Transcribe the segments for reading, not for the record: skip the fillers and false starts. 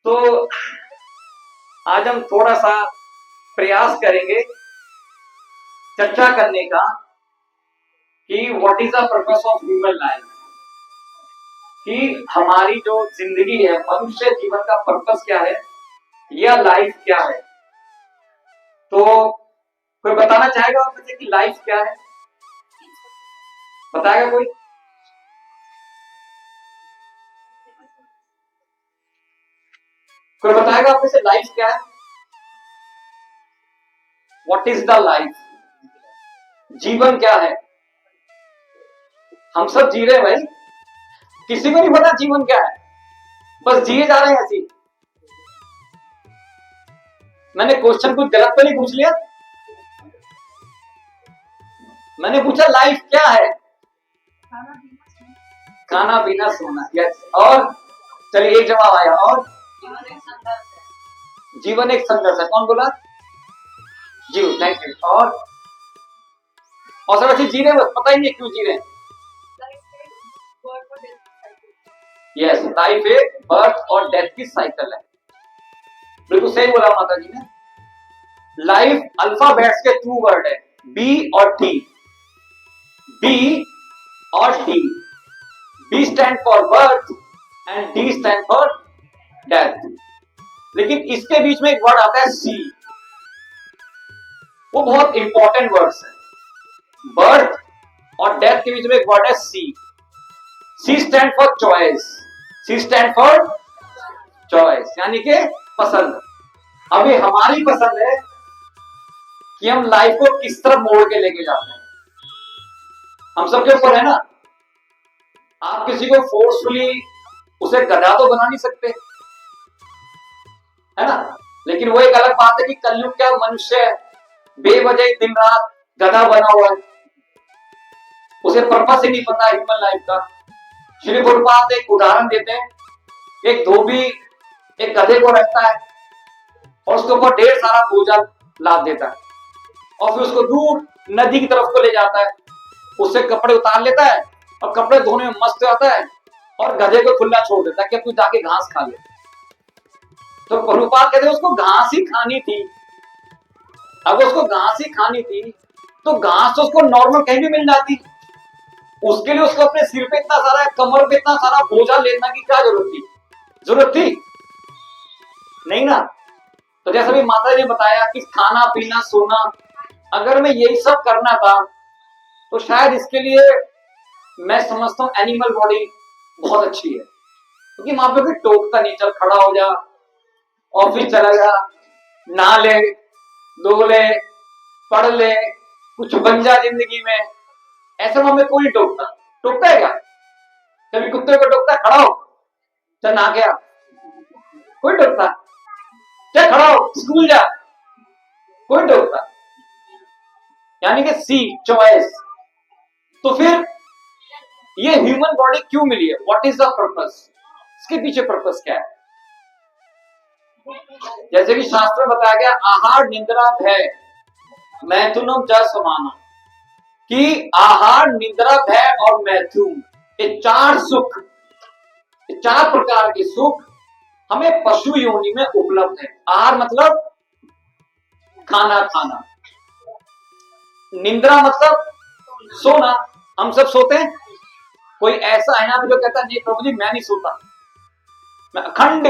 तो आज हम थोड़ा सा प्रयास करेंगे चर्चा करने का कि what is the purpose of human life, कि हमारी जो जिंदगी है, मनुष्य जीवन का पर्पस क्या है या लाइफ क्या है। तो कोई बताना चाहेगा आप मुझे कि लाइफ क्या है? बताएगा कोई? कोई बताएगा आप मुझे लाइफ क्या है? What is the life? जीवन क्या है? हम सब जी रहे हैं भाई, किसी को नहीं पता जीवन क्या है, बस जिए जा रहे हैं ऐसी। मैंने क्वेश्चन कुछ गलत तो नहीं पूछ लिया? मैंने पूछा लाइफ क्या है? खाना पीना सोना। यस। और चलिए एक जवाब आया। और जीवन एक संघर्ष है। कौन बोला? जी, थैंक यू। और सब अच्छे जी रहे हैं, बस पता ही नहीं क्यों जी रहे हैं। यस, लाइफ एक बर्थ और डेथ की साइकिल है। बिल्कुल सही बोला माता जी ने। लाइफ अल्फाबेट्स के 2 वर्ड है, बी और टी। बी और T. B stand for birth and D stand for death. लेकिन इसके बीच में एक वर्ड आता है सी, वो बहुत इंपॉर्टेंट वर्ड्स है। बर्थ और डेथ के बीच में एक वर्ड है C. C stand for choice. C stand for choice, यानी कि पसंद। अभी हमारी पसंद है कि हम लाइफ को किस तरफ मोड़ के लेके जाते हैं, हम सबके ऊपर है ना। आप किसी को फोर्सफुली उसे गधा तो बना नहीं सकते, है ना। लेकिन वो एक अलग बात है कि कलयुग क्या मनुष्य बेवजह दिन रात गधा बना हुआ है, उसे पर्पस ही नहीं पता ह्यूमन लाइफ का। श्री गुरुपाद एक उदाहरण देते हैं। एक धोबी एक गधे को रखता है और उसके ऊपर ढेर सारा बोझा लाद देता है और फिर उसको दूर नदी की तरफ को ले जाता है। उससे कपड़े उतार लेता है और कपड़े धोने में मस्त हो जाता है और गधे को खुला छोड़ देता है कि तू जाके घास खा ले। तो प्रभुपाद कहते हैं उसको घास ही खानी थी। अब उसको घास ही खानी थी तो घास तो उसको नॉर्मल कहीं भी मिल जाती, उसके लिए उसको अपने सिर पे इतना सारा, कमर पे इतना सारा बोझा लेना की क्या जरूरत थी? जरूरत थी नहीं ना। तो जैसा भी माता जी ने बताया कि खाना पीना सोना, अगर मैं यही सब करना था तो शायद इसके लिए मैं समझता हूं एनिमल बॉडी बहुत अच्छी है, क्योंकि वहां पे कोई टोकता नहीं, चल खड़ा हो जा, ऑफिस चला जा, नहा ले, धो ले, पढ़ ले, कुछ बन जा जिंदगी में। ऐसा वहां में कोई नहीं टोकता। टोकता है क्या? कभी कुत्ते को टोकता है खड़ा हो चल नहा गया? कोई टोकता? क्या खड़ा हो स्कूल जा? कोई टोकता। यानी कि सी चॉइस। तो फिर ये ह्यूमन बॉडी क्यों मिली है? What is the purpose? इसके पीछे पर्पस क्या है? जैसे कि शास्त्र में बताया गया, आहार निद्रा भय मैथुनम च समानम, कि आहार निद्रा भय और मैथुन, ये 4 सुख, ये 4 प्रकार के सुख हमें पशु योनि में उपलब्ध है। आहार मतलब खाना खाना, निद्रा मतलब सोना, हम सब सोते हैं। कोई ऐसा है ना जो कहता है नहीं प्रभु जी मैं नहीं सोता, मैं अखंड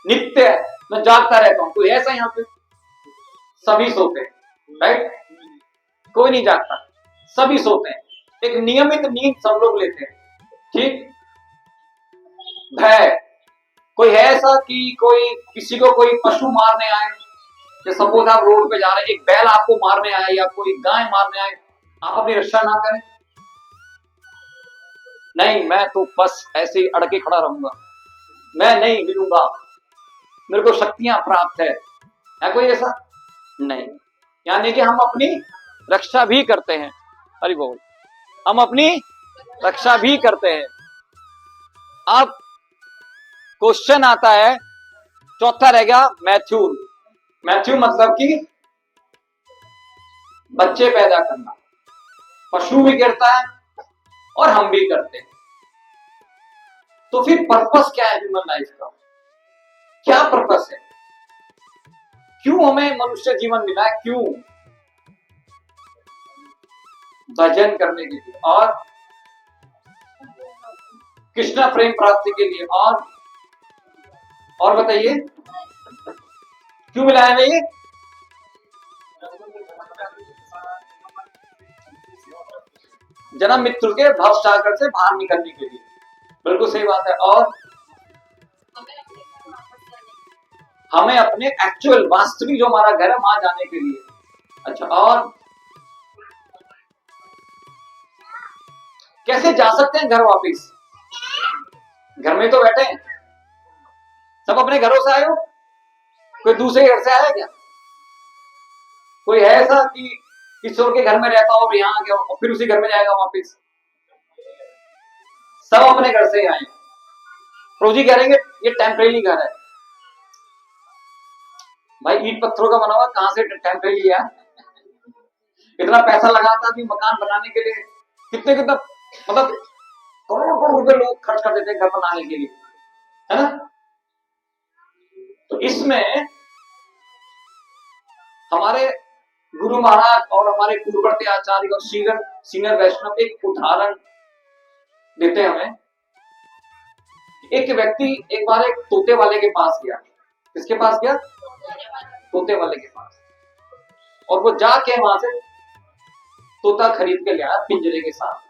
नित्य मैं जागता रहता हूं? कोई ऐसा यहाँ पे? सभी सोते हैं, राइट? कोई नहीं जागता, सभी सोते हैं। एक नियमित नींद सब लोग लेते हैं, ठीक। भय, कोई है ऐसा कि कोई किसी को कोई पशु मारने आए, जैसे सपोज आप रोड पे जा रहे हैं, एक बैल आपको मारने आए या कोई गाय मारने आए, आप अपनी रक्षा ना करें? नहीं, मैं तो बस ऐसे ही अड़के खड़ा रहूंगा, मैं नहीं हिलूंगा, मेरे को शक्तियां प्राप्त है कोई ऐसा? नहीं। यानी कि हम अपनी रक्षा भी करते हैं। हरि बोल। हम अपनी रक्षा भी करते हैं। अब क्वेश्चन आता है, चौथा रह गया मैथ्यून। मैथ्यून मतलब कि बच्चे पैदा करना। पशु भी करता है और हम भी करते हैं। तो फिर पर्पस क्या है ह्यूमन लाइफ का? क्या पर्पस है, क्यों हमें मनुष्य जीवन मिला है, क्यों? भजन करने के लिए और कृष्ण प्रेम प्राप्ति के लिए, और बताइए क्यों मिला है हमें ये? जन्म मृत्यु के भव सागर से बाहर निकलने के लिए। बिल्कुल सही बात है। और हमें अपने एक्चुअल वास्तविक जो हमारा घर है वहां जाने के लिए। अच्छा, और कैसे जा सकते हैं घर वापिस? घर में तो बैठे हैं, सब अपने घरों से आए हो, कोई दूसरे घर से आया क्या? कोई है ऐसा कि किशोर के घर में रहता हो और यहाँ आ गया और फिर उसी घर में जाएगा वापिस? सब अपने घर से ही आए। प्रभु जी कह रहे हैं ये टेम्परेरी घर है। भाई ईंट पत्थरों का बना हुआ, कहां से टेम्परेरी है? इतना पैसा लगाता भी मकान बनाने के लिए, कितने कितना मतलब करोड़ रुपए लोग खर्च कर देते हैं घर बनाने के लिए, है ना? तो इसमें हमारे गुरु महाराज और हमारे पूर्ववर्ती आचार्य और सीनियर वैष्णव एक उदाहरण देते हैं हमें। एक व्यक्ति एक बार एक तोते वाले के पास गया। किसके पास गया? तोते वाले के पास। और वो जाके वहां से तोता खरीद के लिया पिंजरे के साथ।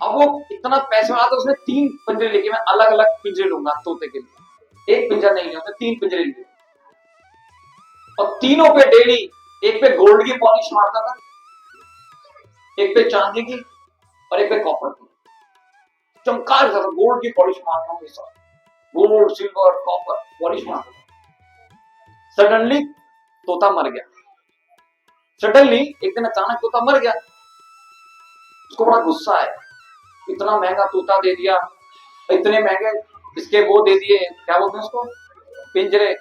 अब वो इतना पैसे वाला था, उसने 3 पिंजरे लेके, मैं अलग अलग पिंजरे लूंगा तोते के लिए, एक पिंजरा नहीं लिया, 3 पिंजरे लिए। और तीनों पे डेली, एक पे गोल्ड की पॉलिश मारता था, एक पे चांदी की और एक पे कॉपर की। चमका रहा था, गोल्ड की पॉलिश मारता हूँ, गोल्ड सिल्वर कॉपर पॉलिश मारता था। सडनली तोता मर गया। सडनली एक दिन अचानक तोता मर गया। उसको बड़ा गुस्सा आया, इतना महंगा तोता दे दिया, इतने महंगे इसके वो दे दिए, क्या बोलते हैं उसको, पिंजरे,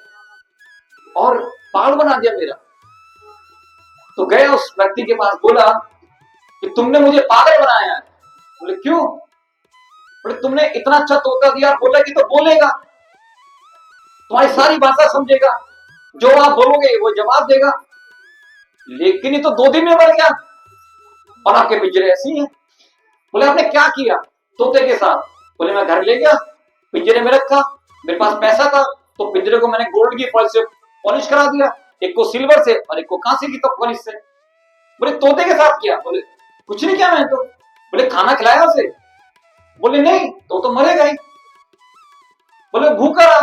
और पागल बना दिया मेरा। तो गया उस व्यक्ति के पास, बोला कि तुमने मुझे पागल बनाया है। बोले क्यों? बोले तुमने इतना अच्छा तोता दिया, बोला कि तो बोलेगा, तुम्हारी सारी भाषा समझेगा, जो आप बोलोगे वो जवाब देगा, लेकिन ये तो 2 दिन में मर गया और आपके पिंजरे ऐसी हैं। बोले आपने क्या किया तोते के साथ? बोले मैं घर ले गया, पिंजरे में रखा, मेरे पास पैसा था तो पिंजरे को मैंने गोल्ड की पॉलिश करा दिया, एक को सिल्वर से और एक को कांसे की पॉलिश से। बोले तोते के साथ किया? बोले कुछ नहीं किया मैंने तो। बोले खाना खिलाया उसे? बोले नहीं, तो मरेगा ही। बोले भूखा रहा,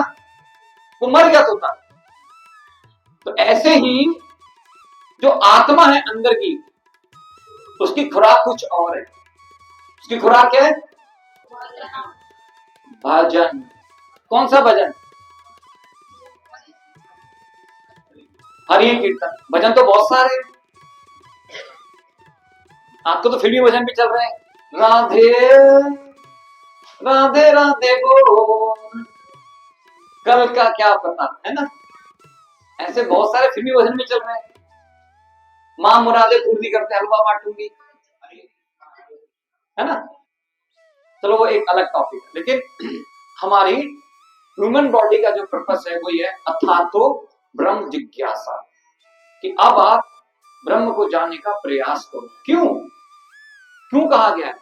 वो मर गया तोता। तो ऐसे ही जो आत्मा है अंदर की, उसकी खुराक कुछ और है। उसकी खुराक है भजन। कौन सा भजन? हरि कीर्तन। भजन तो बहुत सारे हैं, आपको तो फिल्मी भजन भी चल रहे हैं, राधे राधे राधे बोल, कल का क्या पता, है ना? ऐसे बहुत सारे फिल्मी भजन भी चल रहे हैं। मां मुरादे पूरी करते हलवा बांटूंगी, है ना? चलो वो एक अलग टॉपिक है, लेकिन हमारी ह्यूमन बॉडी का जो पर्पस है वो ये अर्थातो ब्रह्म जिज्ञासा, कि अब आप ब्रह्म को जानने का प्रयास करो। क्यों कहा गया है?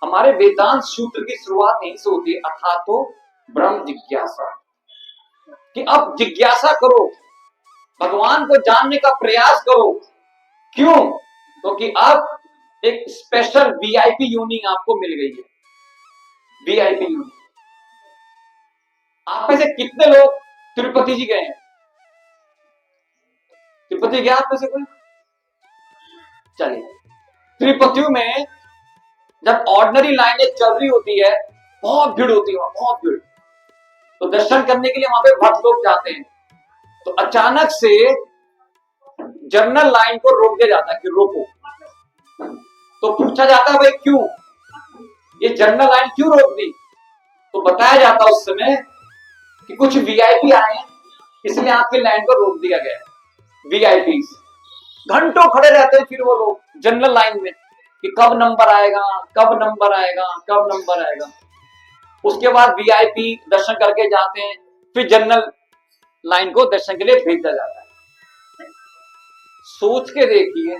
हमारे वेदांत सूत्र की शुरुआत यहीं से होती है, अर्थातो ब्रह्म जिज्ञासा, कि अब जिज्ञासा करो, भगवान को जानने का प्रयास करो। क्यों? क्योंकि अब एक स्पेशल वीआईपी यूनी आपको मिल गई है। वीआईपी यूनी। आप में से कितने लोग तिरुपति जी गए हैं? तिरुपति गया आप में से कोई? चलिए, तिरुपति में जब ऑर्डिनरी लाइनें चल रही होती है, बहुत भीड़ होती है, बहुत भीड़, तो दर्शन करने के लिए वहां पे भक्त लोग जाते हैं। तो अचानक से जनरल लाइन को रोक दिया जाता है कि रोको। तो पूछा जाता है भाई क्यों, ये जनरल लाइन क्यों रोक दी? तो बताया जाता है उस समय कि कुछ वीआईपी आए हैं, इसलिए आपकी लाइन को रोक दिया गया। वीआईपी घंटों खड़े रहते हैं फिर वो लोग जनरल लाइन में कि कब नंबर आएगा, कब नंबर आएगा, कब नंबर आएगा। उसके बाद वीआईपी दर्शन करके जाते हैं, फिर जनरल लाइन को दर्शन के लिए भेजा जाता है। सोच के देखिए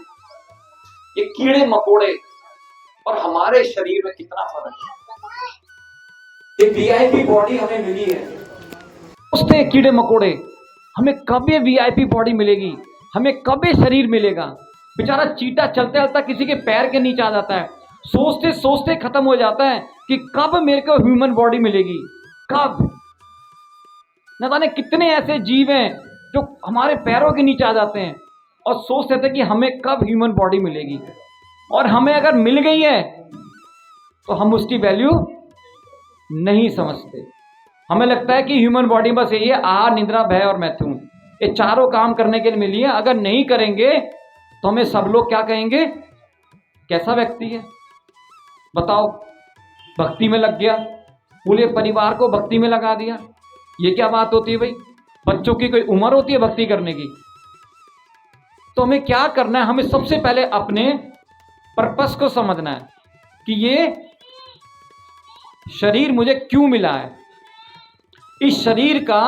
ये कीड़े मकोड़े और हमारे शरीर में कितना फर्क है। ये वीआईपी बॉडी हमें मिली है, उसने कीड़े मकोड़े, हमें कब ये वीआईपी बॉडी मिलेगी, हमें कब ये शरीर मिलेगा। बेचारा चीटा चलते चलता किसी के पैर के नीचे आ जाता है, सोचते सोचते खत्म हो जाता है कि कब मेरे को ह्यूमन बॉडी मिलेगी, कब। न जाने कितने ऐसे जीव हैं जो हमारे पैरों के नीचे आ जाते हैं और सोचते थे कि हमें कब ह्यूमन बॉडी मिलेगी, और हमें अगर मिल गई है तो हम उसकी वैल्यू नहीं समझते। हमें लगता है कि ह्यूमन बॉडी बस यही है, आहार निद्रा भय और मैथुन, ये चारों काम करने के लिए मिली है। अगर नहीं करेंगे तो हमें सब लोग क्या कहेंगे, कैसा व्यक्ति है बताओ, भक्ति में लग गया, पूरे परिवार को भक्ति में लगा दिया। ये क्या बात होती है भाई, बच्चों की कोई उम्र होती है भक्ति करने की। तो हमें क्या करना है, हमें सबसे पहले अपने पर्पस को समझना है कि ये शरीर मुझे क्यों मिला है, इस शरीर का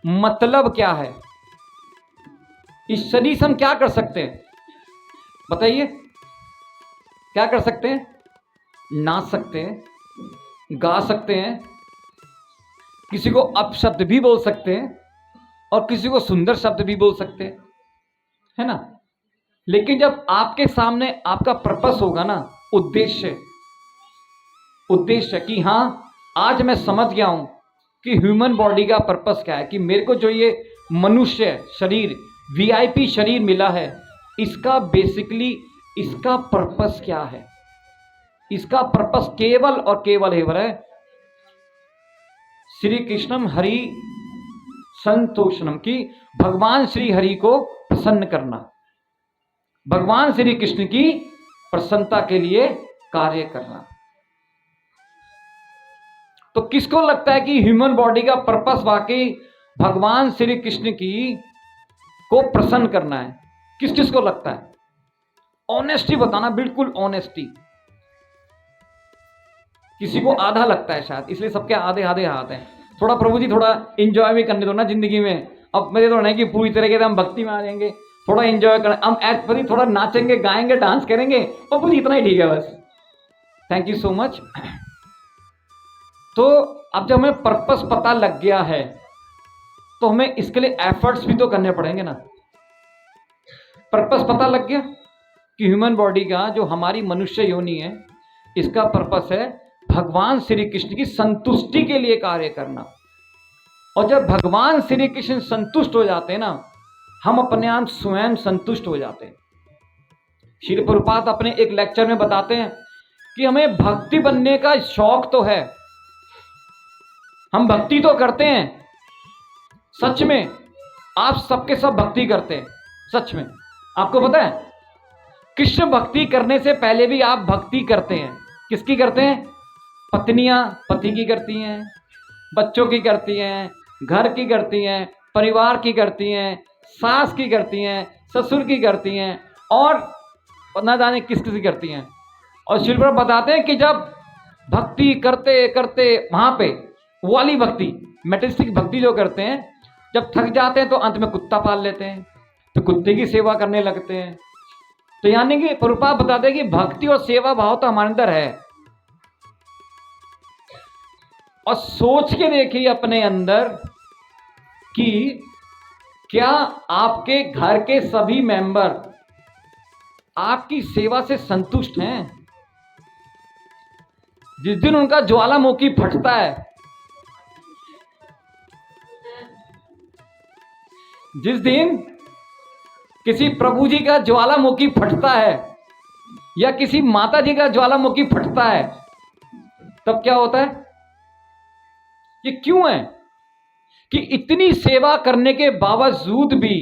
मतलब क्या है, इस शरीर से हम क्या कर सकते हैं बताइए। क्या कर सकते हैं, नाच सकते हैं, गा सकते हैं, किसी को अपशब्द भी बोल सकते हैं और किसी को सुंदर शब्द भी बोल सकते हैं, है ना। लेकिन जब आपके सामने आपका पर्पस होगा ना, उद्देश्य कि हाँ आज मैं समझ गया हूं कि ह्यूमन बॉडी का पर्पस क्या है, कि मेरे को जो ये मनुष्य शरीर वीआईपी शरीर मिला है, इसका बेसिकली इसका पर्पस क्या है। इसका पर्पस केवल और केवल है श्री कृष्णम हरि संतोषणम, की भगवान श्री हरि को प्रसन्न करना, भगवान श्री कृष्ण की प्रसन्नता के लिए कार्य करना। तो किसको लगता है कि ह्यूमन बॉडी का पर्पस वाकई भगवान श्री कृष्ण की को प्रसन्न करना है, किस किस को लगता है? ऑनेस्टी बताना, बिल्कुल ऑनेस्टी। किसी को आधा लगता है शायद, इसलिए सबके आधे आधे हाथ हैं। थोड़ा प्रभु जी थोड़ा एंजॉय भी करने दो ना जिंदगी में। अब मेरे तो नहीं कि पूरी तरीके से हम भक्ति में आ जाएंगे, थोड़ा एंजॉय करें, हम एक्चुअली थोड़ा नाचेंगे गाएंगे डांस करेंगे, प्रभु जी इतना ही ठीक है बस। Thank you so much. तो अब जब हमें पर्पस पता लग गया है तो हमें इसके लिए एफर्ट्स भी तो करने पड़ेंगे ना। पर्पस पता लग गया कि ह्यूमन बॉडी का जो हमारी मनुष्य योनि है, इसका पर्पस है भगवान श्री कृष्ण की संतुष्टि के लिए कार्य करना। और जब भगवान श्री कृष्ण संतुष्ट हो जाते हैं ना, हम अपने आप स्वयं संतुष्ट हो जाते हैं। श्री प्रभुपाद अपने एक लेक्चर में बताते हैं कि हमें भक्ति बनने का शौक तो है, हम भक्ति तो करते हैं, सच में आप सबके सब भक्ति करते हैं, सच में। आपको पता है कृष्ण भक्ति करने से पहले भी आप भक्ति करते हैं। किसकी करते हैं? पत्नियां पति की करती हैं, बच्चों की करती हैं, घर की करती हैं, परिवार की करती हैं, सास की करती हैं, ससुर की करती हैं, और ना जाने किस किस की करती हैं। और श्री प्रभु बताते हैं कि जब भक्ति करते करते वहां पे वो वाली भक्ति, मेटेरियलिस्टिक भक्ति जो करते हैं, जब थक जाते हैं तो अंत में कुत्ता पाल लेते हैं, तो कुत्ते की सेवा करने लगते हैं। तो यानी कि प्रभुपाद बताते हैं कि भक्ति और सेवा भाव तो हमारे अंदर है। और सोच के देखिए अपने अंदर कि क्या आपके घर के सभी मेंबर आपकी सेवा से संतुष्ट हैं? जिस दिन उनका ज्वालामुखी फटता है, जिस दिन किसी प्रभु जी का ज्वालामुखी फटता है या किसी माता जी का ज्वालामुखी फटता है, तब क्या होता है? ये क्यों है कि इतनी सेवा करने के बावजूद भी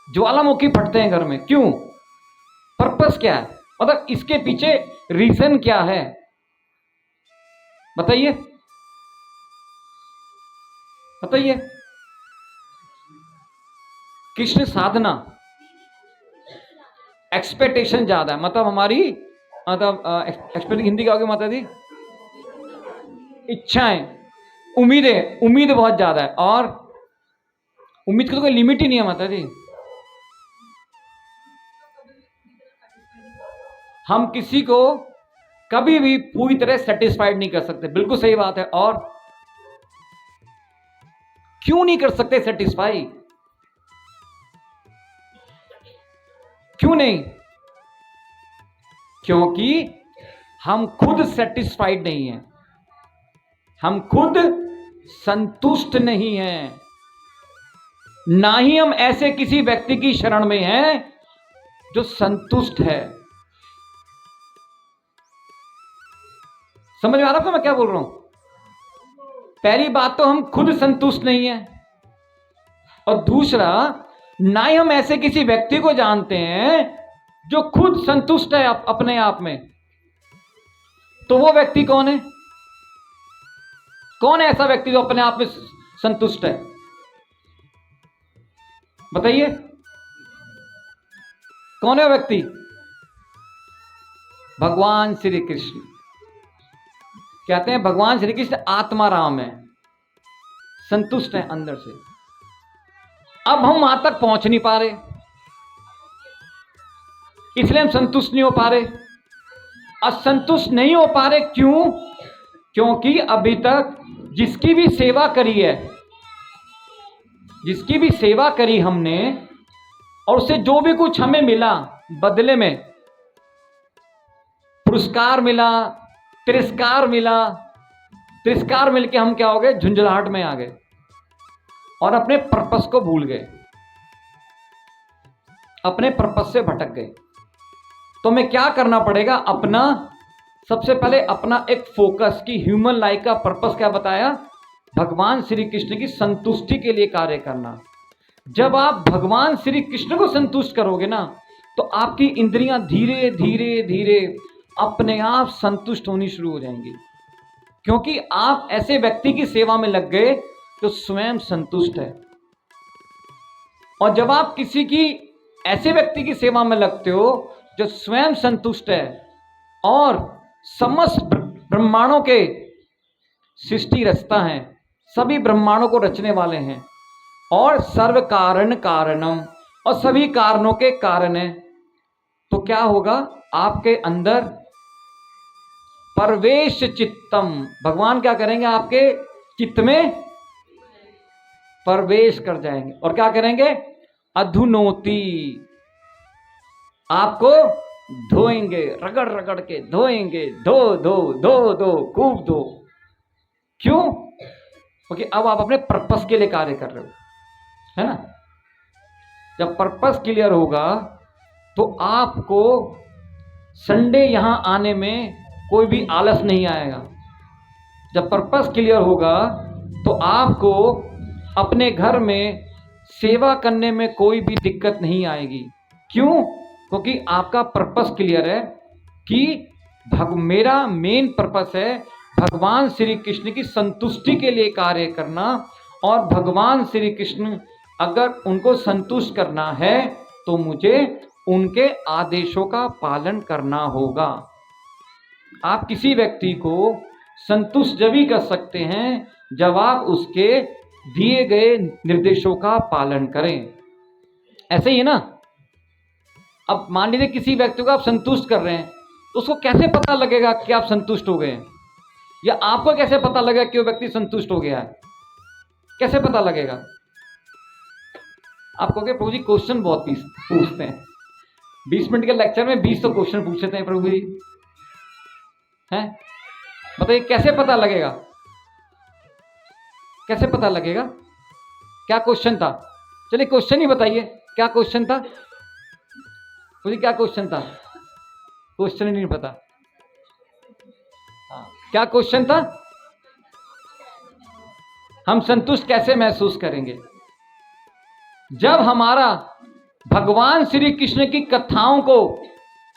ज्वालामुखी फटते हैं घर में? क्यों? पर्पस क्या है? मतलब इसके पीछे रीजन क्या है बताइए, बताइए। कृष्ण साधना, एक्सपेक्टेशन ज्यादा है, मतलब हमारी, मतलब एक्सपेक्ट हिंदी क्या होगी माता जी? इच्छाएं, उम्मीदें, उम्मीद बहुत ज्यादा है, और उम्मीद की तो कोई लिमिट ही नहीं है माता जी। हम किसी को कभी भी पूरी तरह सेटिस्फाइड नहीं कर सकते, बिल्कुल सही बात है। और क्यों नहीं कर सकते सेटिस्फाई? क्यों नहीं? क्योंकि हम खुद सेटिस्फाइड नहीं हैं, हम खुद संतुष्ट नहीं हैं, ना ही हम ऐसे किसी व्यक्ति की शरण में हैं जो संतुष्ट है। समझ में आ रहा है मैं क्या बोल रहा हूं? पहली बात तो हम खुद संतुष्ट नहीं है, और दूसरा, ना ही हम ऐसे किसी व्यक्ति को जानते हैं जो खुद संतुष्ट है अपने आप में। तो वो व्यक्ति कौन है? कौन है ऐसा व्यक्ति जो अपने आप में संतुष्ट है? बताइए, कौन है वो व्यक्ति? भगवान श्री कृष्ण। कहते हैं भगवान श्री कृष्ण आत्मा राम है, संतुष्ट है अंदर से। अब हम वहां तक पहुंच नहीं पा रहे, इसलिए हम संतुष्ट नहीं हो पा रहे। असंतुष्ट नहीं हो पा रहे क्यों? क्योंकि अभी तक जिसकी भी सेवा करी है, जिसकी भी सेवा करी हमने, और उससे जो भी कुछ हमें मिला बदले में, पुरस्कार मिला, तिरस्कार मिला, तिरस्कार मिलके हम क्या हो गए? झुंझलाहट में आ गए और अपने पर्पस को भूल गए, अपने पर्पस से भटक गए। तो हमें क्या करना पड़ेगा? अपना, सबसे पहले अपना एक फोकस की ह्यूमन लाइफ का पर्पस क्या बताया? भगवान श्री कृष्ण की संतुष्टि के लिए कार्य करना। जब आप भगवान श्री कृष्ण को संतुष्ट करोगे ना, तो आपकी इंद्रियां धीरे धीरे धीरे अपने आप संतुष्ट होनी शुरू हो जाएंगी, क्योंकि आप ऐसे व्यक्ति की सेवा में लग गए जो स्वयं संतुष्ट है। और जब आप किसी की, ऐसे व्यक्ति की सेवा में लगते हो जो स्वयं संतुष्ट है और समस्त ब्रह्मांडों के सृष्टि रचता है, सभी ब्रह्मांडों को रचने वाले हैं, और सर्व कारण कारणम, और सभी कारणों के कारण है, तो क्या होगा? आपके अंदर परवेश चित्तम, भगवान क्या करेंगे? आपके चित्त में प्रवेश कर जाएंगे, और क्या करेंगे? अधुनोति, आपको धोएंगे, रगड़ रगड़ के धोएंगे, धो धो धो धो, खूब धो। क्यों? क्योंकि अब आप अपने पर्पस के लिए कार्य कर रहे हो, है ना? जब पर्पस क्लियर होगा तो आपको संडे यहां आने में कोई भी आलस नहीं आएगा। जब पर्पस क्लियर होगा तो आपको अपने घर में सेवा करने में कोई भी दिक्कत नहीं आएगी। क्यों? क्योंकि आपका पर्पस क्लियर है कि मेरा मेन पर्पस है भगवान श्री कृष्ण की संतुष्टि के लिए कार्य करना, और भगवान श्री कृष्ण अगर उनको संतुष्ट करना है तो मुझे उनके आदेशों का पालन करना होगा। आप किसी व्यक्ति को संतुष्ट जब ही कर सकते हैं जब आप उसके दिए गए निर्देशों का पालन करें। ऐसे ही है ना? अब मान लीजिए किसी व्यक्ति को आप संतुष्ट कर रहे हैं, तो उसको कैसे पता लगेगा कि आप संतुष्ट हो गए हैं? या आपको कैसे पता लगेगा कि वो व्यक्ति संतुष्ट हो गया है? कैसे पता लगेगा? आप कहोगे प्रभु जी क्वेश्चन बहुत पूछते हैं, 20 मिनट के लेक्चर में 20 तो क्वेश्चन पूछते हैं प्रभु जी, हैं? बताइए कैसे पता लगेगा? कैसे पता लगेगा? क्या क्वेश्चन था? चलिए क्वेश्चन ही बताइए, क्या क्वेश्चन था? मुझे क्या क्वेश्चन था? क्वेश्चन ही नहीं पता। हाँ, क्या क्वेश्चन था? हम संतुष्ट कैसे महसूस करेंगे? जब हमारा भगवान श्री कृष्ण की कथाओं को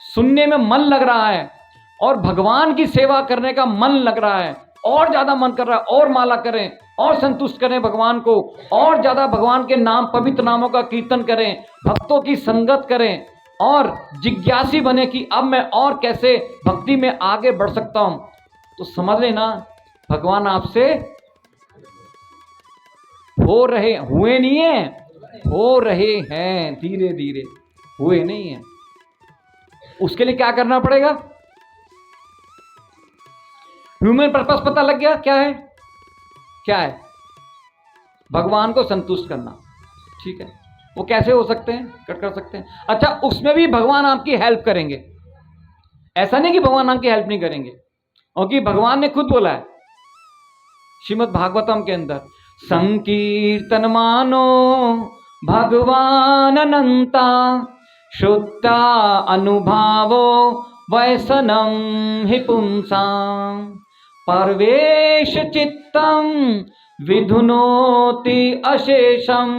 सुनने में मन लग रहा है और भगवान की सेवा करने का मन लग रहा है, और ज्यादा मन कर रहा है, और माला करें, और संतुष्ट करें भगवान को, और ज्यादा भगवान के नाम, पवित्र नामों का कीर्तन करें, भक्तों की संगत करें, और जिज्ञासी बने कि अब मैं और कैसे भक्ति में आगे बढ़ सकता हूं, तो समझ लेना भगवान आपसे हो रहे, हुए नहीं है, हो रहे हैं, धीरे धीरे, हुए नहीं है। उसके लिए क्या करना पड़ेगा? ह्यूमन पर्पस पता लग गया क्या है? क्या है? भगवान को संतुष्ट करना। ठीक है, वो कैसे हो सकते हैं? कर सकते हैं। अच्छा, उसमें भी भगवान आपकी हेल्प करेंगे। ऐसा नहीं कि भगवान आपकी हेल्प नहीं करेंगे, क्योंकि भगवान ने खुद बोला है श्रीमद् भागवतम के अंदर, संकीर्तन मानो भगवान अनंता, शुद्धा अनुभावो वैसनम हि पुंसाम, परवेश चित्तम विधुनोति अशेषम,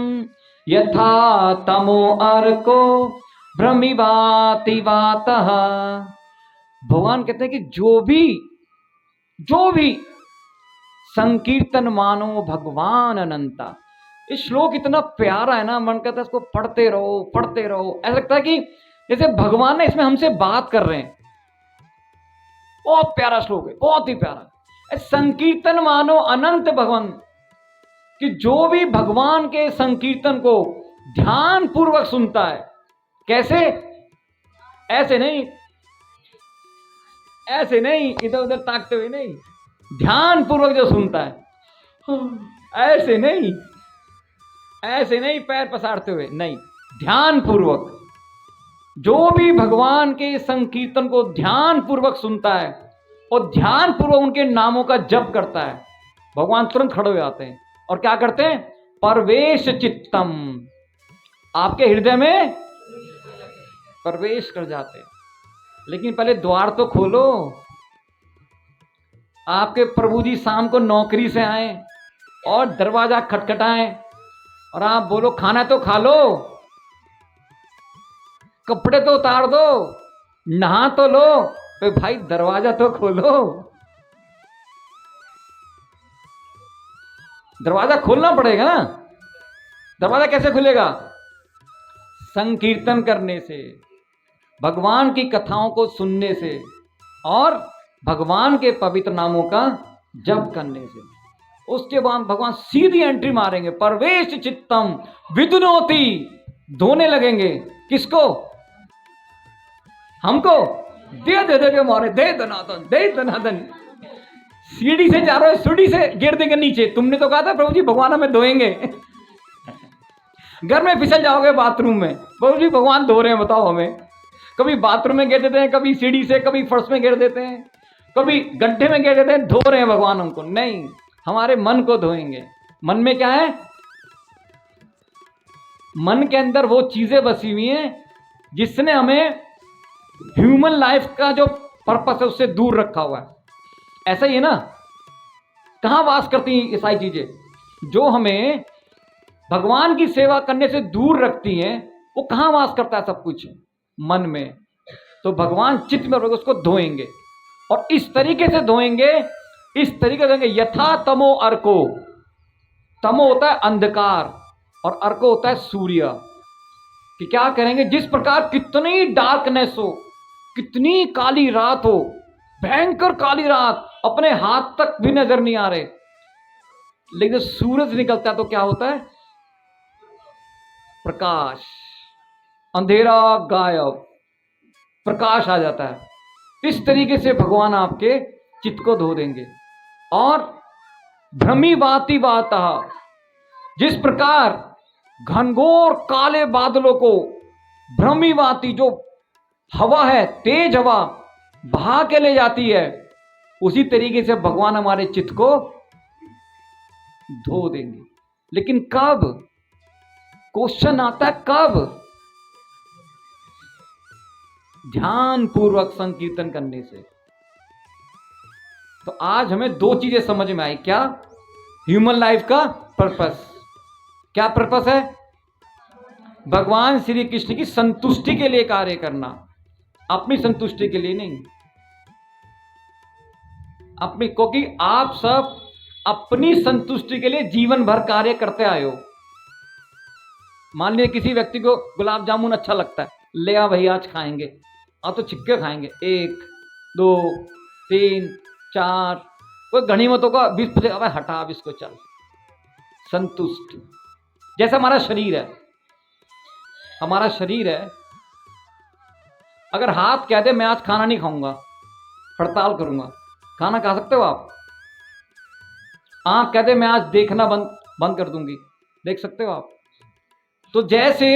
यथा तमो अर्को भ्रमिवाति वातः। भगवान कहते हैं कि जो भी संकीर्तन मानो भगवान अनंता। ये श्लोक इतना प्यारा है ना, मन करता है इसको पढ़ते रहो। ऐसा लगता है कि जैसे भगवान ने इसमें हमसे बात कर रहे हैं। बहुत प्यारा श्लोक है, बहुत ही प्यारा। संकीर्तन मानो अनंत भगवान, कि जो भी भगवान के संकीर्तन को ध्यान पूर्वक सुनता है। कैसे? ऐसे नहीं इधर उधर ताकते हुए नहीं, ध्यान पूर्वक जो सुनता है। ऐसे नहीं पैर पसारते हुए, नहीं, ध्यान पूर्वक। जो भी भगवान के संकीर्तन को ध्यान पूर्वक सुनता है और ध्यान पूर्वक उनके नामों का जप करता है, भगवान तुरंत खड़े हो जाते हैं और क्या करते हैं? परवेश चित्तम, आपके हृदय में प्रवेश कर जाते हैं। लेकिन पहले द्वार तो खोलो। आपके प्रभु जी शाम को नौकरी से आए और दरवाजा खटखटाएं और आप बोलो खाना तो खा लो, कपड़े तो उतार दो, नहा तो लो, तो भाई दरवाजा तो खोलो। दरवाजा खोलना पड़ेगा ना। दरवाजा कैसे खुलेगा? संकीर्तन करने से, भगवान की कथाओं को सुनने से और भगवान के पवित्र नामों का जप करने से। उसके बाद भगवान सीधी एंट्री मारेंगे, परवेश चित्तम विदुनोति, धोने लगेंगे। किसको? हमको। दे के मारे, दे दनादन। सीढ़ी से जा रहे हो, सीढ़ी से गिर देंगे नीचे। तुमने तो कहा था प्रभु जी भगवान हमें धोएंगे। घर में फिसल जाओगे, बाथरूम में, प्रभु जी भगवान धो रहे हैं, बताओ हमें। कभी बाथरूम में गिर देते हैं, कभी सीढ़ी से, कभी फर्श में गिर देते हैं, कभी गड्ढे में गिर देते हैं, धो रहे हैं भगवान हमको। नहीं, हमारे मन को धोएंगे। मन में क्या है? मन के अंदर वो चीजें बसी हुई हैं जिसने हमें ह्यूमन लाइफ का जो पर्पस है उससे दूर रखा हुआ है। ऐसा ही है ना? कहां वास करती हैं ये सारी चीजें? जो हमें भगवान की सेवा करने से दूर रखती हैं, वो कहां वास करता है? सब कुछ मन में। तो भगवान चित्त में उसको धोएंगे और इस तरीके से धोएंगे, इस तरीके से धोएंगे। यथा तमो अर्को, तमो होता है अंधकार और अर्को होता है सूर्य। कि क्या करेंगे? जिस प्रकार कितनी डार्कनेस हो, कितनी काली रात हो, भयंकर काली रात, अपने हाथ तक भी नजर नहीं आ रहे, लेकिन सूरज निकलता है तो क्या होता है? प्रकाश। अंधेरा गायब, प्रकाश आ जाता है। इस तरीके से भगवान आपके चित्त को धो देंगे। और भ्रमिवाति वातः, जिस प्रकार घनघोर काले बादलों को भ्रमिवाति, जो हवा है, तेज हवा बहा के ले जाती है, उसी तरीके से भगवान हमारे चित्त को धो देंगे। लेकिन कब? क्वेश्चन आता है कब? ध्यान पूर्वक संकीर्तन करने से। तो आज हमें दो चीजें समझ में आई। क्या? ह्यूमन लाइफ का पर्पस। क्या पर्पस है? भगवान श्री कृष्ण की संतुष्टि के लिए कार्य करना, अपनी संतुष्टि के लिए नहीं। अपनी, क्योंकि आप सब अपनी संतुष्टि के लिए जीवन भर कार्य करते आए हो। मान लीजिए किसी व्यक्ति को गुलाब जामुन अच्छा लगता है, ले आ भैया आज खाएंगे, तो छिक्के खाएंगे, 1 2 3 4, कोई गनीमतों का 20 पूछेगा, भाई हटा अब इसको, चल। संतुष्ट। जैसे हमारा शरीर है, हमारा शरीर है, अगर हाथ कह दे मैं आज खाना नहीं खाऊंगा, हड़ताल करूंगा, खाना खा सकते हो आप? आंख कह दे मैं आज देखना बंद कर दूंगी, देख सकते हो आप? तो जैसे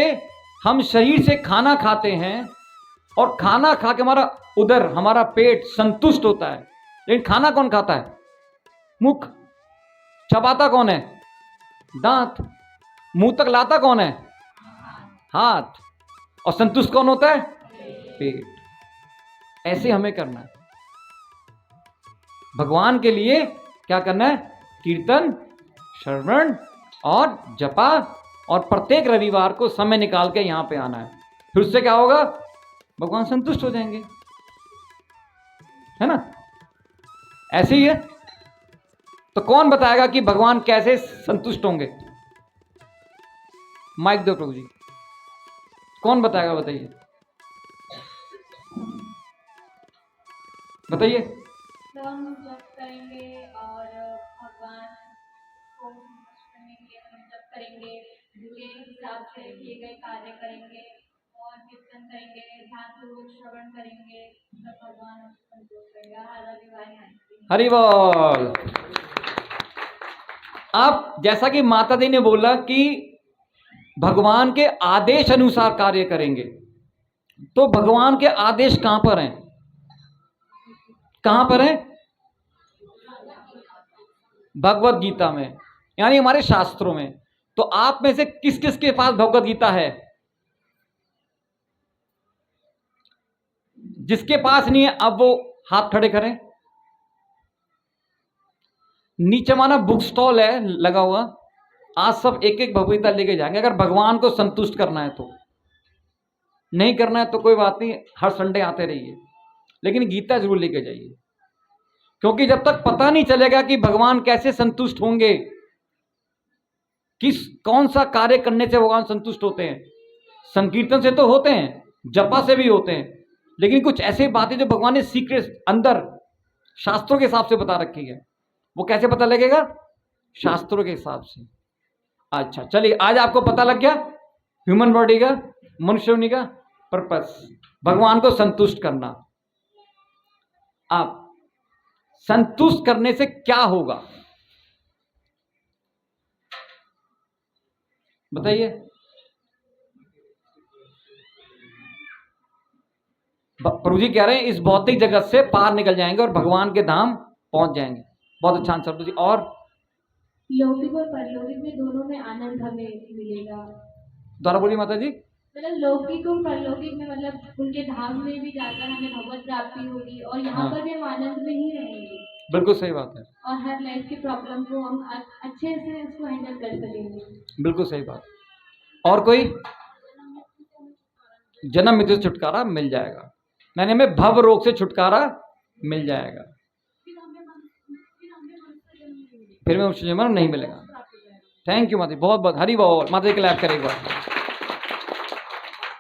हम शरीर से खाना खाते हैं और खाना खा के हमारा उदर, हमारा पेट संतुष्ट होता है, लेकिन खाना कौन खाता है? मुख। चबाता कौन है? दांत। मुंह तक लाता कौन है? हाथ। और संतुष्ट कौन होता है? पेट। ऐसे हमें करना है। भगवान के लिए क्या करना है? कीर्तन, श्रवण और जपा, और प्रत्येक रविवार को समय निकाल के यहां पे आना है। फिर उससे क्या होगा? भगवान संतुष्ट हो जाएंगे, है ना? ऐसे ही है। तो कौन बताएगा कि भगवान कैसे संतुष्ट होंगे? माइक दो प्रभु जी, कौन बताएगा? बताइए, बताइए। तो हम जप करेंगे और भगवान को संतुष्ट करने के लिए हम जप करेंगे, उनके हिसाब से किए गए कार्य करेंगे और कीर्तन करेंगे, ध्यानपूर्वक श्रवण करेंगे, तब भगवान हमसे संतुष्ट करेगा। हर रविवार आएंगे। हरि बोल। आप जैसा कि माता दी ने बोला कि भगवान के आदेश अनुसार कार्य करेंगे, तो भगवान के आदेश कहां पर हैं? कहां पर हैं? भगवत गीता में, यानी हमारे शास्त्रों में। तो आप में से किस किस के पास भगवत गीता है? जिसके पास नहीं है अब वो हाथ खड़े करें। नीचे माना बुक स्टॉल है लगा हुआ, आज सब एक एक भगवत गीता लेके जाएंगे, अगर भगवान को संतुष्ट करना है तो। नहीं करना है तो कोई बात नहीं, हर संडे आते रहिए, लेकिन गीता जरूर लेके जाइए। क्योंकि जब तक पता नहीं चलेगा कि भगवान कैसे संतुष्ट होंगे, कौन सा कार्य करने से भगवान संतुष्ट होते हैं। संकीर्तन से तो होते हैं, जपा से भी होते हैं, लेकिन कुछ ऐसी बातें जो भगवान ने सीक्रेट अंदर शास्त्रों के हिसाब से बता रखी है, वो कैसे पता लगेगा? शास्त्रों के हिसाब से। अच्छा चलिए, आज आपको पता लग गया ह्यूमन बॉडी का, मनुष्य होने का पर्पस, भगवान को संतुष्ट करना। आप संतुष्ट करने से क्या होगा बताइए? प्रभु जी कह रहे हैं इस भौतिक जगत से पार निकल जाएंगे और भगवान के धाम पहुंच जाएंगे। बहुत अच्छा आंसर प्रभु जी। और लौकिक और परलौकिक में दोनों में आनंद हमें मिलेगा। दोबारा बोलिए माता जी। मतलब लौकिक और परलौकिक में मतलब उनके धाम में भी जाकर हमें भगवत प्राप्ति होगी और यहाँ हाँ। पर भी हम आनंद में ही रहेंगे बिल्कुल सही बात है, और हर लाइफ की प्रॉब्लम को हम अच्छे से इसको हैंडल कर सकेंगे। बिल्कुल सही बात। और कोई? जन्म मृत्यु से छुटकारा मिल जाएगा, मैंने में भव रोग से छुटकारा मिल जाएगा, फिर में मनुष्य जन्म नहीं मिलेगा। थैंक यू माता जी, बहुत बहुत हरि बोल। माता जी क्लैप करें एक बार।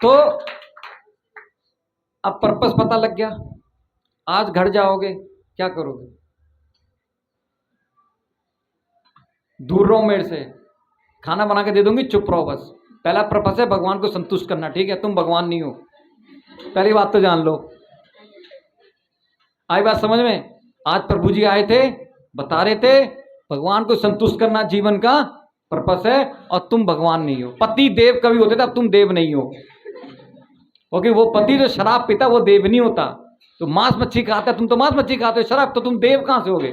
तो अब पर्पस पता लग गया, आज घर जाओगे क्या करोगे? दूर रहो मेरे से, खाना बना के दे दूंगी, चुप रहो बस। पहला पर्पस है भगवान को संतुष्ट करना, ठीक है? तुम भगवान नहीं हो, पहली बात तो जान लो। आई बात समझ में? आज प्रभु जी आए थे, बता रहे थे भगवान को संतुष्ट करना जीवन का पर्पस है, और तुम भगवान नहीं हो। पति देव कभी होते थे, अब तुम देव नहीं हो, क्योंकि वो पति जो शराब पीता वो देव नहीं होता। तो मांस मच्छी खाता है, तुम तो मांस मच्छी खाते हो, शराब, तो तुम देव कहां से होगे?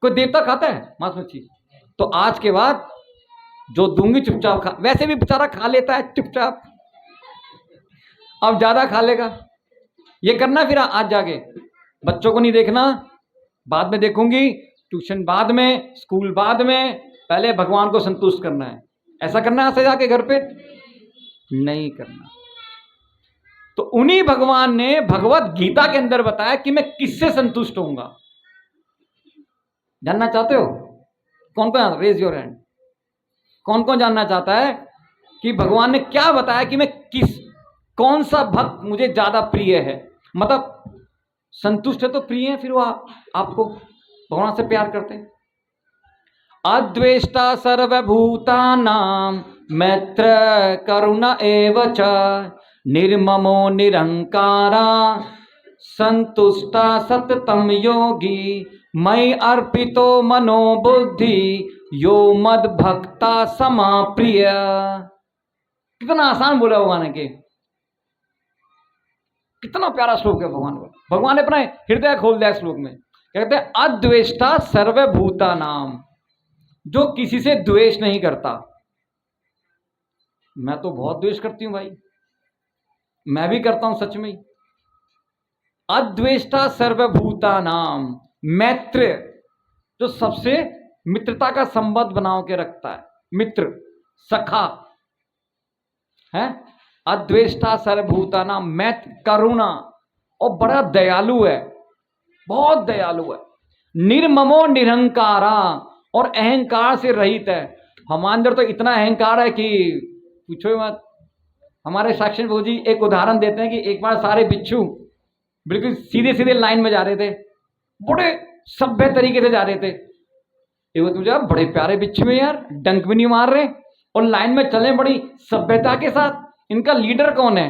कोई देवता खाता है मांस मच्छी? तो आज के बाद जो दूंगी चुपचाप खा, वैसे भी बेचारा खा लेता है चुपचाप, अब ज्यादा खा लेगा। ये करना फिर आज जाके, बच्चों को नहीं देखना, बाद में देखूंगी, ट्यूशन बाद में, स्कूल बाद में, पहले भगवान को संतुष्ट करना है। ऐसा करना है ऐसे जाके घर पे? नहीं करना। तो उन्हीं भगवान ने भगवत गीता के अंदर बताया कि मैं किससे संतुष्ट होऊंगा। जानना चाहते हो? कौन कौन? Raise your hand. कौन कौन जानना चाहता है कि भगवान ने क्या बताया कि मैं कौन सा भक्त मुझे ज्यादा प्रिय है? मतलब संतुष्ट है तो प्रिय है फिर वो आपको, भगवान से प्यार करते हैं। अद्वेष्टा सर्वभूतानां मैत्र करुणा एव च निर्ममो निरंकारा संतुष्टा सततम योगी मयि अर्पितो मनो बुद्धि यो मद भक्ता समाप्रिय। कितना आसान बोला भगवान ने, कि कितना प्यारा श्लोक है भगवान को। भगवान ने अपना हृदय खोल दिया श्लोक में। कहते हैं अद्वेष्टा सर्वभूता नाम, जो किसी से द्वेष नहीं करता। मैं तो बहुत द्वेष करती हूं भाई, मैं भी करता हूं सच में ही। अद्वेष्टा सर्वभूता नाम, मैत्र, जो सबसे मित्रता का संबंध बना के रखता है, मित्र सखा है। अद्वेष्टा सर्वभूता नाम मैत्र, करुणा, और बड़ा दयालु है, बहुत दयालु है। निर्ममो निरंकारा, और अहंकार से रहित है। हमारे अंदर तो इतना अहंकार है कि पूछो मत। हमारे साक्षी प्रभु जी एक उदाहरण देते हैं कि एक बार सारे बिच्छू बिल्कुल सीधे सीधे लाइन में जा रहे थे, बड़े सभ्य तरीके से जा रहे थे। ये तुझे बड़े प्यारे बिच्छू हैं यार, डंक भी नहीं मार रहे और लाइन में चले बड़ी सभ्यता के साथ। इनका लीडर कौन है?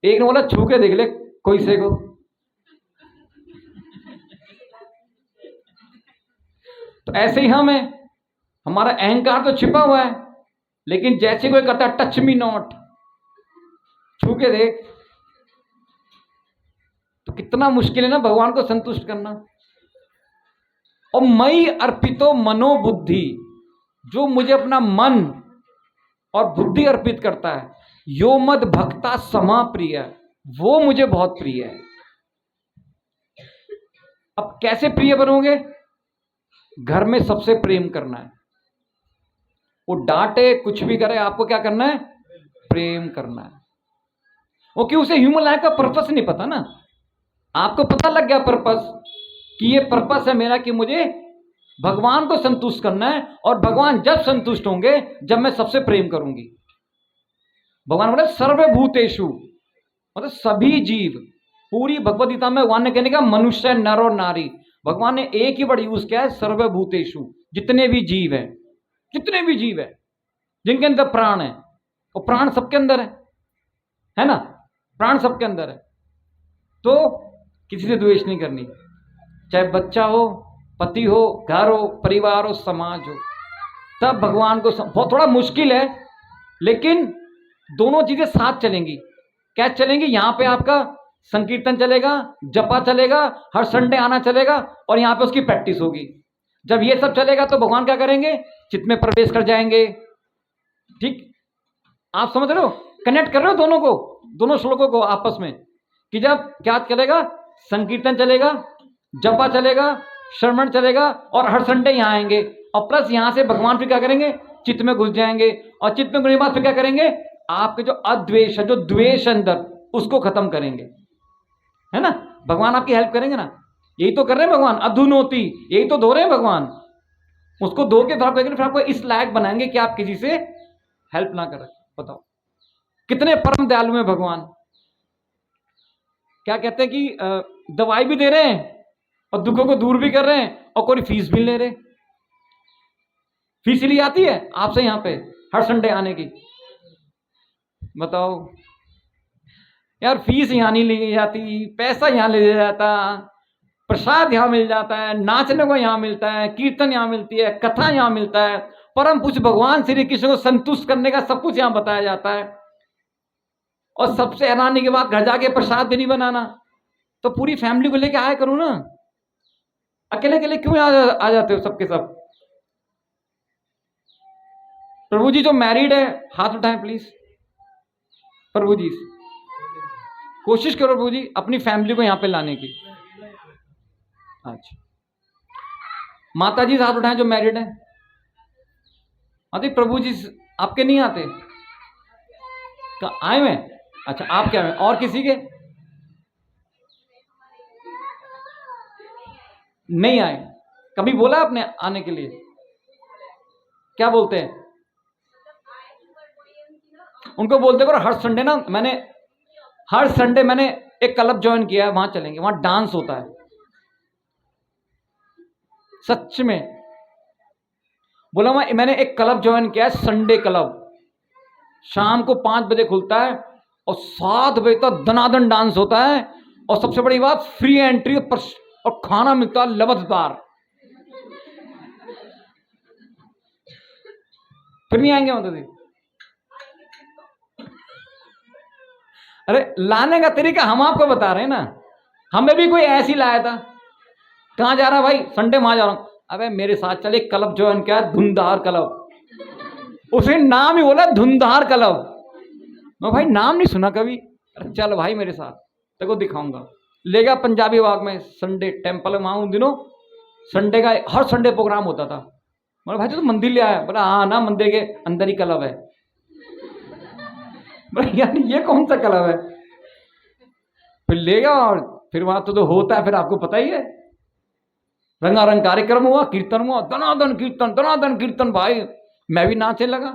एक ने बोला छू के देख ले कोई से को। तो ऐसे ही हम हैं, हमारा अहंकार तो छिपा हुआ है, लेकिन जैसे कोई कहता है टच मी नॉट, छू के देख, तो कितना मुश्किल है ना भगवान को संतुष्ट करना। और मई अर्पितो मनोबुद्धि, जो मुझे अपना मन और बुद्धि अर्पित करता है, यो मद भक्ता समा प्रिय, वो मुझे बहुत प्रिय है। अब कैसे प्रिय बनोगे? घर में सबसे प्रेम करना है। वो डांटे कुछ भी करे, आपको क्या करना है? प्रेम करना है। वो क्यों? उसे ह्यूमन लाइफ का पर्पस नहीं पता ना। आपको पता लग गया पर्पस, कि ये पर्पस है मेरा कि मुझे भगवान को संतुष्ट करना है, और भगवान जब संतुष्ट होंगे जब मैं सबसे प्रेम करूंगी। भगवान बोले सर्वभूतेषु, मतलब सभी जीव। पूरी भगवद गीता में भगवान ने कहने का मनुष्य, नर और नारी, भगवान ने एक ही वर्ड यूज किया है, सर्वभूतेषु। जितने भी जीव हैं, जितने भी जीव है जिनके अंदर प्राण है, वो प्राण सबके अंदर है ना? प्राण सबके अंदर है। तो किसी से द्वेष नहीं करनी, चाहे बच्चा हो, पति हो, घर हो, परिवार हो, समाज हो। तब भगवान को बहुत थोड़ा मुश्किल है, लेकिन दोनों चीजें साथ चलेंगी। क्या चलेंगी? यहां पे आपका संकीर्तन चलेगा, जपा चलेगा, हर संडे आना चलेगा, और यहां पे उसकी प्रैक्टिस होगी। जब ये सब चलेगा तो भगवान क्या करेंगे? चित्त में प्रवेश कर जाएंगे। ठीक, आप समझ रहे हो? कनेक्ट कर रहे हो दोनों को, दोनों श्लोकों को आपस में, कि जब क्या चलेगा? संकीर्तन चलेगा, जपा चलेगा, श्रवण चलेगा, और हर संडे यहाँ आएंगे, और प्लस यहाँ से भगवान फिर क्या करेंगे? चित्त में घुस जाएंगे, और चित्त में घुसने के बाद फिर क्या करेंगे? आपके जो अद्वेष है, जो द्वेष अंदर, उसको खत्म करेंगे, है ना? भगवान आपकी हेल्प करेंगे ना। यही तो कर रहे हैं भगवान, अधुनोति, यही तो धो रहे हैं भगवान। उसको धो के फिर आपको इस लायक बनाएंगे कि आप किसी से हेल्प ना करें। बताओ कितने परम दयालु हैं भगवान। क्या कहते हैं कि दवाई भी दे रहे हैं और दुखों को दूर भी कर रहे हैं, और कोई फीस भी ले रहे। फीस ली आती है आपसे यहाँ पे हर संडे आने की? बताओ यार, फीस यहाँ नहीं ली जाती, पैसा यहाँ ले जाता, प्रसाद यहाँ मिल जाता है, नाचने को यहाँ मिलता है, कीर्तन यहाँ मिलती है, कथा यहाँ मिलता है, परम पूज्य भगवान श्री कृष्ण को संतुष्ट करने का सब कुछ यहाँ बताया जाता है। और सबसे हैरानी की बात, घर जाके प्रसाद भी नहीं बनाना। तो पूरी फैमिली को लेके आया करो ना, अकेले अकेले क्यों आ जाते हो सबके सब? प्रभु जी जो मैरिड है हाथ उठाएं प्लीज। प्रभु जी कोशिश करो प्रभु जी अपनी फैमिली को यहाँ पे लाने की। अच्छा, माता जी हाथ उठाएं जो मैरिड है। आते प्रभु जी आपके नहीं आते? आए हुए? अच्छा, आप क्या? और किसी के नहीं आए? कभी बोला आपने आने के लिए? क्या बोलते हैं? उनको बोलते करो हर संडे ना, हर संडे मैंने एक क्लब ज्वाइन किया है, वहां चलेंगे, वहां डांस होता है। सच में। बोला मैंने एक क्लब ज्वाइन किया है, संडे क्लब। शाम को 5 बजे खुलता है और 7 बजे तक दनादन डांस होता है, और सबसे बड़ी बात फ्री एंट्री और खाना मिलता है लबजदार। फिर नहीं आएंगे मतलब? अरे लाने का तरीका हम आपको बता रहे हैं ना। हमें भी कोई ऐसी लाया था। कहाँ जा रहा भाई? संडे वहां जा रहा हूं। अबे मेरे साथ चले, क्लब ज्वाइन किया, धुंधार क्लब। उसने नाम ही बोला धुंधार क्लब। मैं भाई नाम नहीं सुना कभी। अरे चल भाई मेरे साथ, तेरे को दिखाऊंगा। ले गया पंजाबी बाग में, संडे टेम्पल में। वहां उन दिनों संडे का हर संडे प्रोग्राम होता था। बोला भाई तो मंदिर ले आया? बोला हाँ ना, मंदिर के अंदर ही क्लब है। बोला यार ये कौन सा क्लब है? फिर ले गया, और फिर वहां तो होता है, फिर आपको पता ही है, रंगारंग कार्यक्रम हुआ, कीर्तन हुआ, दनादन कीर्तन, दनादन कीर्तन। भाई मैं भी नाचने लगा।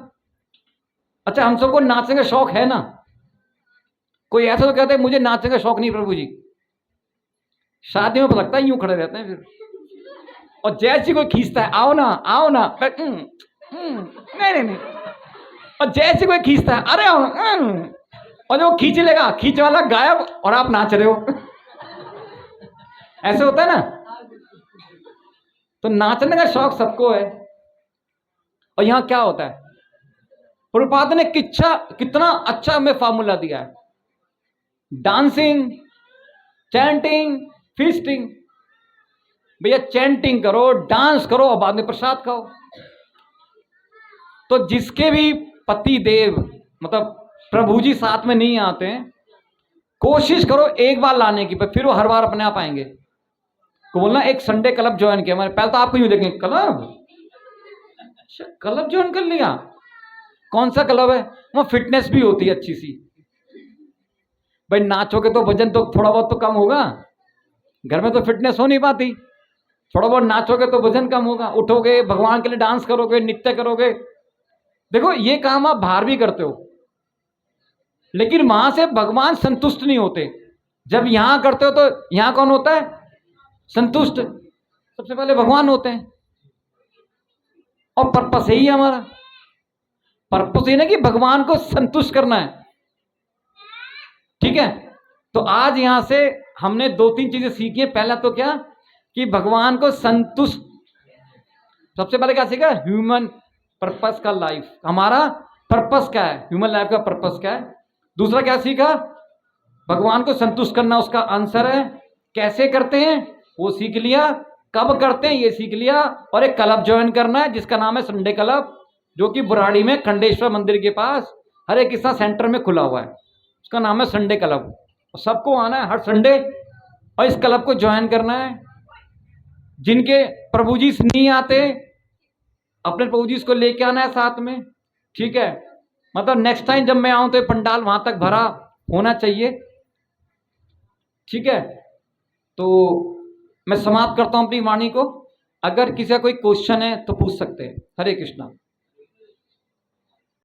अच्छा, हम सबको नाचने का शौक है ना। कोई ऐसा तो कहते हैं मुझे नाचने का शौक नहीं प्रभु जी। शादियों में लगता है यूं खड़े रहते हैं फिर, और जैसी कोई खींचता है आओ ना आओ ना, नहीं नहीं नहीं। और जैसे कोई खींचता है अरे आओ, और जो खींच लेगा, खींच वाला गायब और आप नाच रहे हो। ऐसे होता है ना। तो नाचने का शौक सबको है। और यहां क्या होता है, प्रभुपाद ने कितना अच्छा हमें फार्मूला दिया है। Dancing, chanting, feasting. भैया चैंटिंग करो, डांस करो, और बाद में प्रसाद खाओ। तो जिसके भी पति देव मतलब प्रभु जी साथ में नहीं आते हैं, कोशिश करो एक बार लाने की, फिर वो हर बार अपने आप आएंगे। तो बोलना एक संडे क्लब ज्वाइन किया मैंने। पहले तो आपको यूं देखेंगे, क्लब? अच्छा क्लब ज्वाइन कर लिया, कौन सा क्लब है? वहां फिटनेस भी होती है अच्छी सी। भाई नाचोगे तो वजन तो थोड़ा बहुत तो कम होगा। घर में तो फिटनेस हो नहीं पाती। थोड़ा बहुत नाचोगे तो वजन कम होगा। उठोगे, भगवान के लिए डांस करोगे, नृत्य करोगे। देखो ये काम आप बाहर भी करते हो, लेकिन वहां से भगवान संतुष्ट नहीं होते। जब यहां करते हो तो यहां कौन होता है संतुष्ट? सबसे पहले भगवान होते हैं। और पर्पस यही है हमारा। पर्पस ये ना कि भगवान को संतुष्ट करना है। ठीक है, तो आज यहां से हमने 2-3 चीजें सीखी है। पहला तो क्या कि भगवान को संतुष्ट, सबसे पहले क्या सीखा? ह्यूमन पर्पस का लाइफ, हमारा पर्पस क्या है, ह्यूमन लाइफ का पर्पस क्या है। दूसरा क्या सीखा? भगवान को संतुष्ट करना उसका आंसर है। कैसे करते हैं वो सीख लिया, कब करते हैं ये सीख लिया। और एक क्लब ज्वाइन करना है जिसका नाम है संडे क्लब, जो कि बुराड़ी में खंडेश्वर मंदिर के पास हरे कृष्णा सेंटर में खुला हुआ है। उसका नाम है संडे क्लब। सबको आना है हर संडे और इस क्लब को ज्वाइन करना है। जिनके प्रभु जी नहीं आते, अपने प्रभु जी को लेके आना है साथ में। ठीक है, मतलब नेक्स्ट टाइम जब मैं आऊं तो पंडाल वहां तक भरा होना चाहिए। ठीक है, तो मैं समाप्त करता हूं अपनी वाणी को। अगर किसी का कोई क्वेश्चन है तो पूछ सकते हैं। हरे कृष्णा।